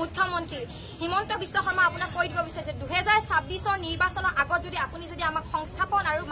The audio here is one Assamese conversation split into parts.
মুখ্যমন্ত্ৰী হিমন্ত বিশ্ব শৰ্মা আপোনাক কৈ দিব বিচাৰিছে 2026 নিৰ্বাচনৰ আগত যদি আপুনি যদি আমাক সংস্থাপন আৰু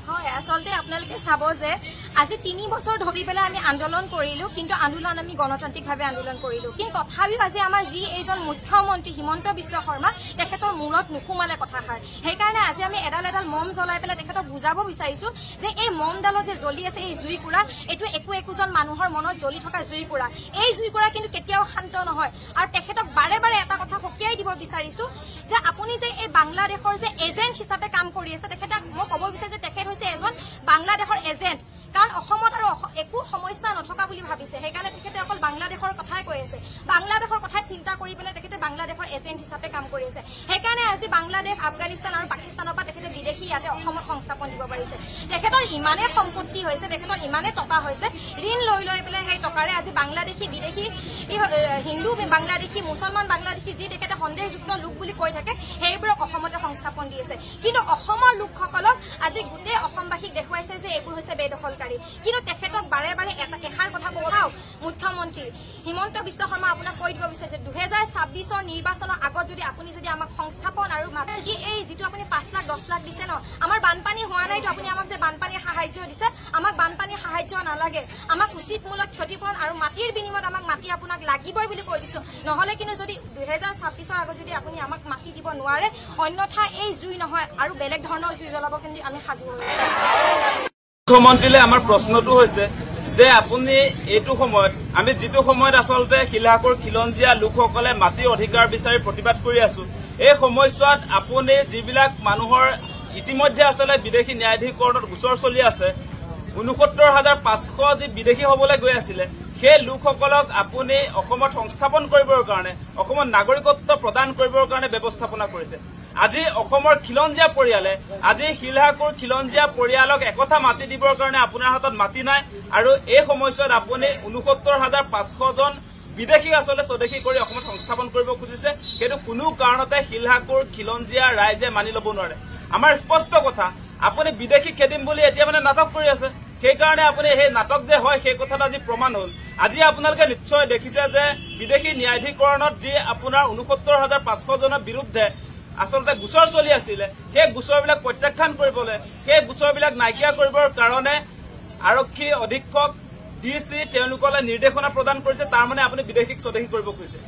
হয় আসলতে আপোনালোকে চাব যে আজি 3 বছৰ ধৰি পেলাই আমি আন্দোলন কৰিলো কিন্তু আন্দোলন আমি গণতান্ত্ৰিকভাৱে আন্দোলন কৰিলো কিন্তু তথাপিও আজি আমাৰ যি এজন মুখ্যমন্ত্ৰী হিমন্ত বিশ্ব শৰ্মা তেখেতৰ মূৰত নুখুমালে কথাষাৰ সেইকাৰণে আজি আমি এডাল মম জ্বলাই পেলাই তেখেতক বুজাব বিচাৰিছো যে এই মমডালত যে জ্বলি আছে এই জুইকুৰা এইটো একোজন মানুহৰ মনত জ্বলি থকা জুইকুৰা এই জুইকুৰা কিন্তু কেতিয়াও শান্ত নহয় আৰু তেখেতক বাৰে বাৰে এটা কথা সকিয়াই দিব বিচাৰিছো যে আপুনি যে এই বাংলাদেশৰ যে এজেন্ট হিচাপে কাম কৰি আছে তেখেতক মই ক'ব বিচাৰিছো যে তেখেত হৈছে এজন বাংলাদেশৰ এজেন্ট কাৰণ অসমত আৰু একো সমস্যা নথকা বুলি ভাবিছে সেইকাৰণে তেখেতে অকল বাংলাদেশৰ কথাই কৈ আছে বাংলাদেশৰ কথাই চিন্তা কৰি পেলাই তেখেতে বাংলাদেশৰ এজেন্ট হিচাপে কাম কৰি আছে সেইকাৰণে আজি বাংলাদেশ আফগানিস্তান আৰু পাকিস্তানৰ পৰা তেখেতে বিদেশী ইয়াতে অসমত সংস্থাপন দিব পাৰিছে তেখেতৰ ইমানে সম্পত্তি হৈছে তেখেতৰ ইমানে টকা হৈছে ঋণ লৈ পেলাই সেই টকাৰে আজি বাংলাদেশী বিদেশী হিন্দু বাংলাদেশী মুছলমান বাংলাদেশী যি তেখেতে সন্দেহযুক্ত লোক বুলি কৈ থাকে সেইবোৰক অসমতে সংস্থাপন দি আছে কিন্তু অসমৰ লোকসকলক আজি গোটেই অসমবাসীক দেখুৱাইছে যে এইবোৰ হৈছে বেদখলকাৰী কিন্তু তেখেতক বাৰে বাৰে এষাৰ কথা কোৱাও মুখ্যমন্ত্ৰী হিমন্ত বিশ্ব শৰ্মা আপোনাক কৈ দিব বিচাৰিছে 2026 নিৰ্বাচনৰ আগত যদি আপুনি যদি আমাক সংস্থাপন আৰু কি এই যিটো আপুনি 5 লাখ 10 লাখ দিছে ন আমাৰ বানপানী হোৱা নাইতো আপুনি আমাক যে বানপানী সাহায্য দিছে আমাক বানপানী সাহায্য নালাগে আমাক উচিতমূলক ক্ষতিপূৰণ আৰু মাটিৰ বিনিময়ত আমাক মাটি আপোনাক লাগিবই বুলি কৈ দিছো নহলে কিন্তু যদি 2026 আগত যদি আপুনি আমাক মাটি দিব নোৱাৰে অন্যথা এই জুই নহয় আৰু বেলেগ ধৰণৰ জুই জ্বলাব কিন্তু আমি সাজু মুখ্যমন্ত্ৰীলে আমাৰ প্ৰশ্নটো হৈছে যে আপুনি এইটো সময়ত আমি যেটো সময়ত আসলতে খিলাকুৰ খিলঞ্জীয়া লোকসকলে মাটিৰ অধিকাৰ বিচাৰি প্ৰতিবাদ কৰি আছো এই সময়ছোৱাত আপুনি যিবিলাক মানুহৰ ইতিমধ্যে আসলে বিদেশী ন্যায়াধিকৰণত গোচৰ চলি আছে ৬৯,৫০০ যি বিদেশী হবলৈ গৈ আছিলে সেই লোকসকলক আপুনি অসমত সংস্থাপন কৰিবৰ কাৰণে অসমত নাগৰিকত্ব প্ৰদান কৰিবৰ কাৰণে ব্যৱস্থাপনা কৰিছে আজি অসমৰ খিলঞ্জীয়া পৰিয়ালে আজি শিলহাকুৰ খিলঞ্জীয়া পৰিয়ালক একথা মাটি দিবৰ কাৰণে আপোনাৰ হাতত মাটি নাই আৰু এই সময়ছোৱাত আপুনি ৬৯,৫০০ জন বিদেশী আসলে স্বদেশী কৰি অসমত সংস্থাপন কৰিব খুজিছে কিন্তু কোনো কাৰণতে শিলহাকুৰ খিলঞ্জীয়া ৰাইজে মানি ল'ব নোৱাৰে আমাৰ স্পষ্ট কথা আপুনি বিদেশী খেদিম বুলি এতিয়া মানে নাটক কৰি আছে সেইকাৰণে আপুনি সেই নাটক যে হয় সেই কথাটো আজি প্ৰমাণ হ'ল আজি আপোনালোকে নিশ্চয় দেখিছে যে বিদেশী ন্যায়াধিকৰণত যি আপোনাৰ ৬৯,৫০০ জনৰ বিৰুদ্ধে আসলতে গোচৰ চলি আছিলে সেই গোচৰবিলাক প্ৰত্যাখ্যান কৰিবলৈ সেই গোচৰবিলাক নাইকিয়া কৰিবৰ কাৰণে আৰক্ষী অধীক্ষক ডিসি তেওঁলোকলে নিৰ্দেশনা প্ৰদান কৰিছে তাৰ মানে আপুনি বিদেশীক স্বদেশী কৰিব খুজিছে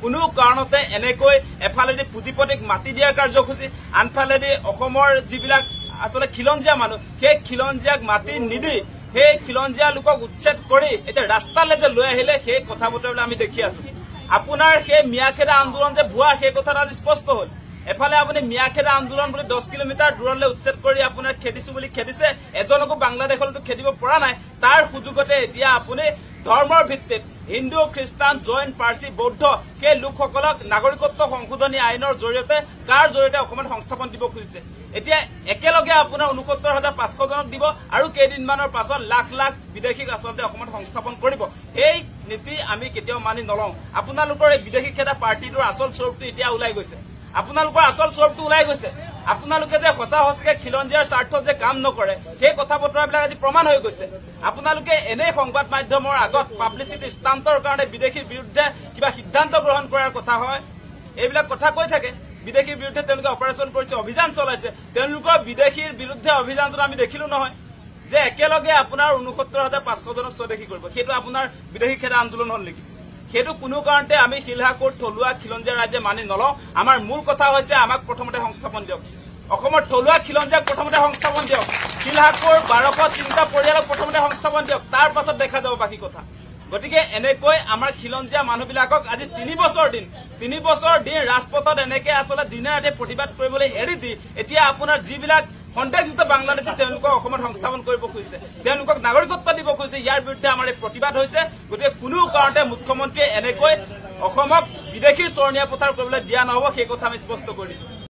কোনো কাৰণতে এনেকৈ এফালেদি পুঁজিপতিক মাটি দিয়াৰ কাৰ্যসূচী আনফালেদি অসমৰ যিবিলাক আসলে খিলঞ্জীয়া মানুহ সেই খিলঞ্জীয়াক মাটি নিদি সেই খিলঞ্জীয়া লোকক উচ্ছেদ কৰি এতিয়া ৰাস্তালৈ যে লৈ আহিলে সেই কথা বতৰাবিলাক আমি দেখি আছো আপোনাৰ সেই মিয়াখেদা আন্দোলন যে ভুৱা সেই কথাটো আজি স্পষ্ট হ'ল এফালে আপুনি মিয়াখেদা আন্দোলন বুলি 10 কিলোমিটাৰ দূৰলৈ উচ্ছেদ কৰি আপোনাৰ খেদিছো বুলি খেদিছে এজনকো বাংলাদেশলৈ খেদিব পৰা নাই তাৰ সুযোগতে এতিয়া আপুনি ধৰ্মৰ ভিত্তিত হিন্দু খ্ৰীষ্টান জৈন পাৰ্চী বৌদ্ধ সেই লোকসকলক নাগৰিকত্ব সংশোধনী আইনৰ জৰিয়তে কাৰ জৰিয়তে অসমত সংস্থাপন দিব খুজিছে এতিয়া একেলগে আপোনাৰ ৬৯,৫০০ জনক দিব আৰু কেইদিনমানৰ পাছত লাখ লাখ বিদেশীক আসলতে অসমত সংস্থাপন কৰিব এই নীতি আমি কেতিয়াও মানি নলওঁ আপোনালোকৰ এই বিদেশী খেদা পাৰ্টিটোৰ আচল স্বৰূপটো এতিয়া ওলাই গৈছে আপোনালোকৰ আচল স্বৰূপটো ওলাই গৈছে আপোনালোকে যে সঁচা সঁচাকে খিলঞ্জীয়াৰ স্বাৰ্থত যে কাম নকৰে সেই কথা বতৰাবিলাক আজি প্ৰমাণ হৈ গৈছে আপোনালোকে এনে সংবাদ মাধ্যমৰ আগত পাব্লিচিটি ষ্টান্টৰ কাৰণে বিদেশীৰ বিৰুদ্ধে কিবা সিদ্ধান্ত গ্ৰহণ কৰাৰ কথা হয় এইবিলাক কথা কৈ থাকে বিদেশীৰ বিৰুদ্ধে তেওঁলোকে অপাৰেশ্যন কৰিছে অভিযান চলাইছে তেওঁলোকৰ বিদেশীৰ বিৰুদ্ধে অভিযানটো আমি দেখিলো নহয় যে একেলগে আপোনাৰ ৬৯,৫০০ জনক স্বদেশী কৰিব সেইটো আপোনাৰ বিদেশী খেদা আন্দোলন হ'ল নেকি সেইটো কোনো কাৰণতে আমি শিলহাকোট থলুৱা খিলঞ্জীয়া ৰাইজে মানি নলওঁ আমাৰ মূল কথা হৈছে আমাক প্ৰথমতে সংস্থাপন দিয়ক অসমৰ থলুৱা খিলঞ্জীয়াক প্ৰথমতে সংস্থাপন দিয়ক শিলহাকোট ১২০৩টা পৰিয়ালক প্ৰথমতে সংস্থাপন দিয়ক তাৰ পাছত দেখা যাব বাকী কথা গতিকে এনেকৈ আমাৰ খিলঞ্জীয়া মানুহবিলাকক আজি ৩ বছৰ দিন ৰাজপথত এনেকে আচলতে দিনে ৰাতি প্ৰতিবাদ কৰিবলৈ এৰি দি এতিয়া আপোনাৰ যিবিলাক সন্দেহযুক্ত বাংলাদেশী তেওঁলোকক অসমত সংস্থাপন কৰিব খুজিছে তেওঁলোকক নাগৰিকত্ব দিব খুজিছে ইয়াৰ বিৰুদ্ধে আমাৰ এই প্ৰতিবাদ হৈছে গতিকে কোনো কাৰণতে মুখ্যমন্ত্ৰীয়ে এনেকৈ অসমক বিদেশীৰ চৰণীয়া পথাৰ কৰিবলৈ দিয়া নহ'ব সেই কথা আমি স্পষ্ট কৰি দিছো